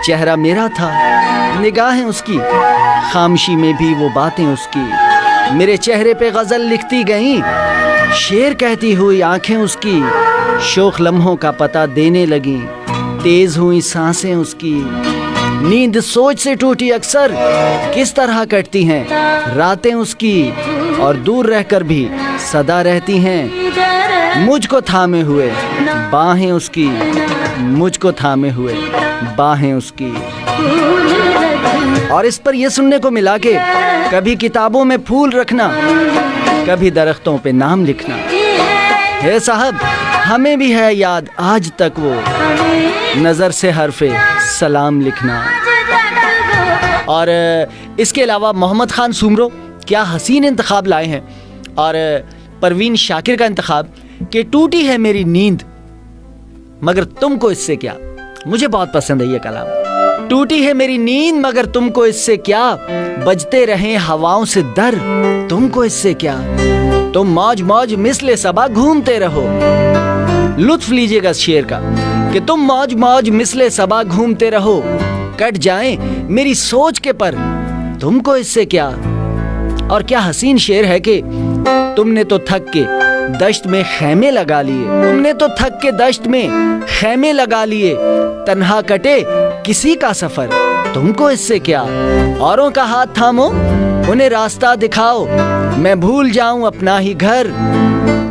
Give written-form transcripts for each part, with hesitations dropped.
چہرہ میرا تھا، نگاہیں اس کی، خاموشی میں بھی وہ باتیں اس کی، میرے چہرے پہ غزل لکھتی گئیں، شعر کہتی ہوئی آنکھیں اس کی، شوق لمحوں کا پتہ دینے لگیں، تیز ہوئی سانسیں اس کی، نیند سوچ سے ٹوٹی اکثر، کس طرح کٹتی ہیں راتیں اس کی، اور دور رہ کر بھی صدا رہتی ہیں مجھ کو تھامے ہوئے باہیں اس کی، مجھ کو تھامے ہوئے باہیں اس کی۔ اور اس پر یہ سننے کو ملا کہ کبھی کتابوں میں پھول رکھنا، کبھی درختوں پہ نام لکھنا، ہے صاحب ہمیں بھی ہے یاد آج تک وہ نظر سے حرف سلام لکھنا۔ اور اس کے علاوہ محمد خان سومرو کیا حسین انتخاب لائے ہیں، اور پروین شاکر کا انتخاب کہ ٹوٹی ہے میری نیند مگر تم کو اس سے کیا۔ مجھے بہت پسند ہے یہ کلام، ٹوٹی ہے میری نیند مگر تم کو اس سے کیا، بجتے رہیں ہواؤں سے در تم کو اس سے کیا، تم موج موج مثل صبا گھومتے رہو۔ لطف لیجئے گا اس شعر کا کہ تم موج موج مثل صبا گھومتے رہو، کٹ جائیں میری سوچ کے پر تم کو اس سے کیا۔ اور کیا حسین شعر ہے کہ تم نے تو تھک کے دشت میں خیمے لگا لیے، تم نے تو تھک کے دشت میں خیمے لگا لیے، تنہا کٹے کسی کا سفر تم کو اس سے کیا، اوروں کا ہاتھ تھامو انہیں راستہ دکھاؤ، میں بھول جاؤں اپنا ہی گھر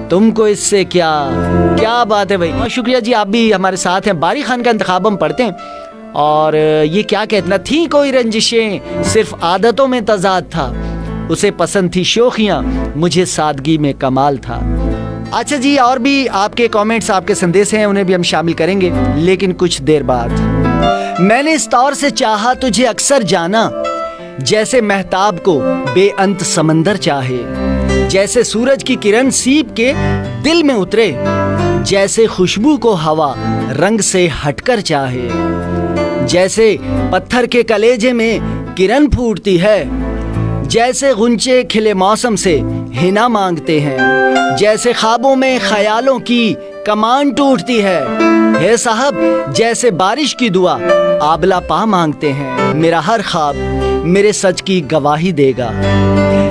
تم کو اس سے کیا۔ کیا بات ہے بھائی، بہت شکریہ جی، آپ بھی ہمارے ساتھ ہیں۔ باری خان کا انتخاب ہم پڑھتے ہیں، اور یہ کیا کہنا، تھی کوئی رنجشیں صرف عادتوں میں تضاد تھا، اسے پسند تھی شوخیاں مجھے سادگی میں کمال تھا۔ اچھا جی، اور بھی آپ کے کامنٹس، آپ کے سندیش ہیں، انہیں بھی ہم شامل کریں گے لیکن کچھ دیر بعد۔ میں نے اس طور سے چاہا تجھے اکثر جانا، جیسے مہتاب کو بے انت سمندر چاہے، جیسے سورج کی کرن سیپ کے دل میں اترے، جیسے خوشبو کو ہوا رنگ سے ہٹ کر چاہے، جیسے پتھر کے کلیجے میں کرن پھوٹتی ہے، جیسے غنچے کھلے موسم سے ہنا مانگتے ہیں، جیسے خوابوں میں خیالوں کی کمان ٹوٹتی ہے صاحب، جیسے بارش کی دعا آبلا پا مانگتے ہیں۔ میرا ہر خواب میرے سچ کی گواہی دے گا،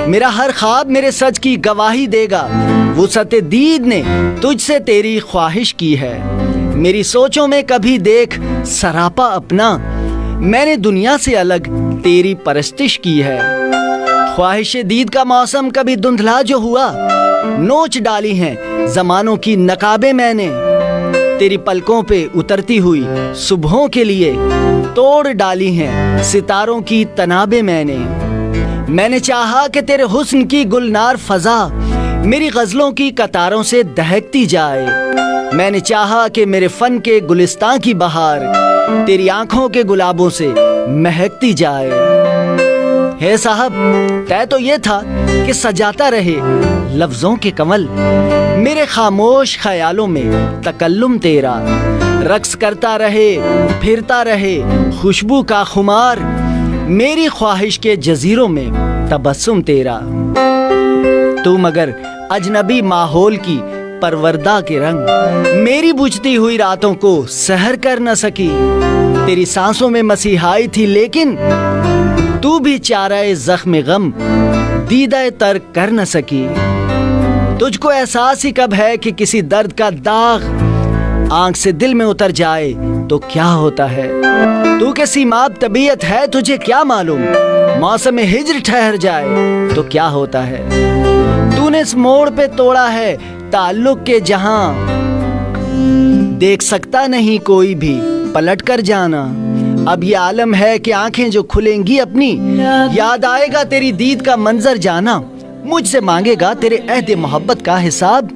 میرا ہر خواب میرے سچ کی گواہی دے گا، وسعت دید نے تجھ سے تیری خواہش کی ہے، میری سوچوں میں کبھی دیکھ سراپا اپنا، میں نے دنیا سے الگ تیری پرستش کی ہے، خواہش دید کا موسم کبھی دھندلا جو ہوا، نوچ ڈالی ہیں زمانوں کی نقابیں میں نے، تیری پلکوں پہ اترتی ہوئی صبحوں کے لیے توڑ ڈالی ہیں ستاروں کی تنابیں میں نے چاہا کہ تیرے حسن کی گلنار فضا میری غزلوں کی قطاروں سے دہکتی جائے، میں نے چاہا کہ میرے فن کے گلستان کی بہار تیری آنکھوں کے گلابوں سے مہکتی جائے، ہے صاحب طے تو یہ تھا کہ سجاتا رہے لفظوں کے کمل میرے خاموش خیالوں میں تکلم تیرا، رقص کرتا رہے پھرتا رہے خوشبو کا خمار میری خواہش کے جزیروں میں تبسم تیرا، تو مگر اجنبی ماحول کی پروردہ کے رنگ میری بجھتی ہوئی راتوں کو سحر کر نہ سکی، تیری سانسوں میں مسیحائی تھی لیکن تو بھی چارہ زخم غم دیدہ تر کر نہ سکی، تجھ کو احساس ہی کب ہے کہ کسی درد کا داغ آنکھ سے دل میں اتر جائے تو کیا ہوتا ہے، تو کہ سیماب طبیعت ہے تجھے کیا معلوم، موسم ہجر ٹھہر جائے تو کیا ہوتا ہے، تو نے اس موڑ پہ توڑا ہے تعلق کے جہاں دیکھ سکتا نہیں کوئی بھی پلٹ کر جانا، اب یہ عالم ہے کہ آنکھیں جو کھلیں گی اپنی یاد آئے گا تیری دید کا منظر جانا، مجھ سے مانگے گا تیرے عہد محبت کا حساب،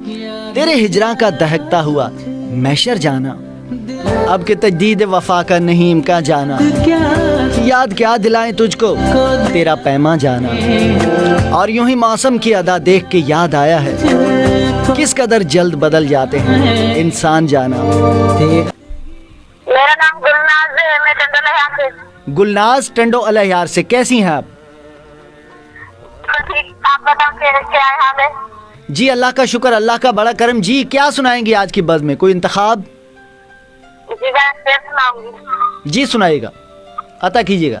تیرے ہجراں کا دہکتا ہوا محشر جانا، اب کہ تجدید وفا کا نہیں امکان جانا، یاد کیا دلائیں تجھ کو تیرا پیما جانا، اور یوں ہی موسم کی ادا دیکھ کے یاد آیا ہے کس قدر جلد بدل جاتے ہیں انسان جانا۔ میرا نام گلناز ہے، میں ٹنڈو الیار سے۔ گلناز ٹنڈو الیار سے، کیسی ہیں آپ؟ آپ بتاؤ کیا حال ہے؟ جی اللہ کا شکر، اللہ کا بڑا کرم۔ جی کیا سنائیں گے آج کی بزم میں، کوئی انتخاب؟ جی میں شعر سناؤں گی۔ جی سنائیے گا۔ عطا کیجیے گا.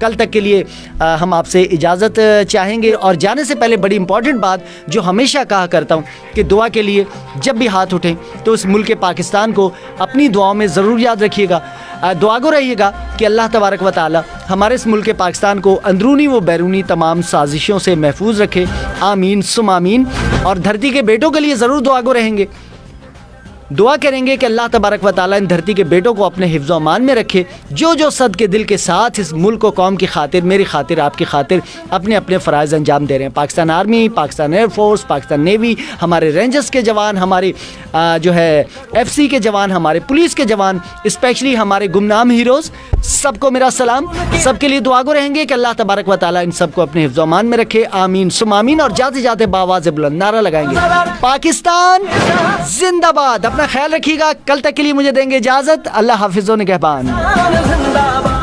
کل تک کے لیے ہم آپ سے اجازت چاہیں گے. اور جانے سے پہلے بڑی امپورٹنٹ بات جو ہمیشہ کہا کرتا ہوں کہ دعا کے لیے جب بھی ہاتھ اٹھیں تو اس ملک پاکستان کو اپنی دعاؤں میں ضرور یاد رکھیے گا. دعا گو رہیے گا کہ اللہ تبارک و تعالی ہمارے اس ملک پاکستان کو اندرونی و بیرونی تمام سازشوں سے محفوظ رکھے. آمین ثم آمین. اور دھرتی کے بیٹوں کے لیے ضرور دعا گو رہیں گے, دعا کریں گے کہ اللہ تبارک و تعالیٰ ان دھرتی کے بیٹوں کو اپنے حفظ و امان میں رکھے, جو صد کے دل کے ساتھ اس ملک و قوم کی خاطر, میری خاطر, آپ کی خاطر اپنے اپنے فرائض انجام دے رہے ہیں. Pakistan army, Pakistan air force, Pakistan navy, ہمارے رینجرز کے جوان, ہمارے جو ہے ایف سی کے جوان, ہمارے پولیس کے جوان, اسپیشلی ہمارے گمنام ہیروز, سب کو میرا سلام. سب کے لیے دعا گو رہیں گے کہ اللہ تبارک و تعالیٰ ان سب کو اپنے حفظ و امان میں رکھے. آمین ثم آمین. اور جاتے جاتے باواز بلند نعرہ لگائیں گے, پاکستان زندہ باد. اپنا خیال رکھیے گا. کل تک کے لیے مجھے دیں گے اجازت. اللہ حافظ و نگہبان.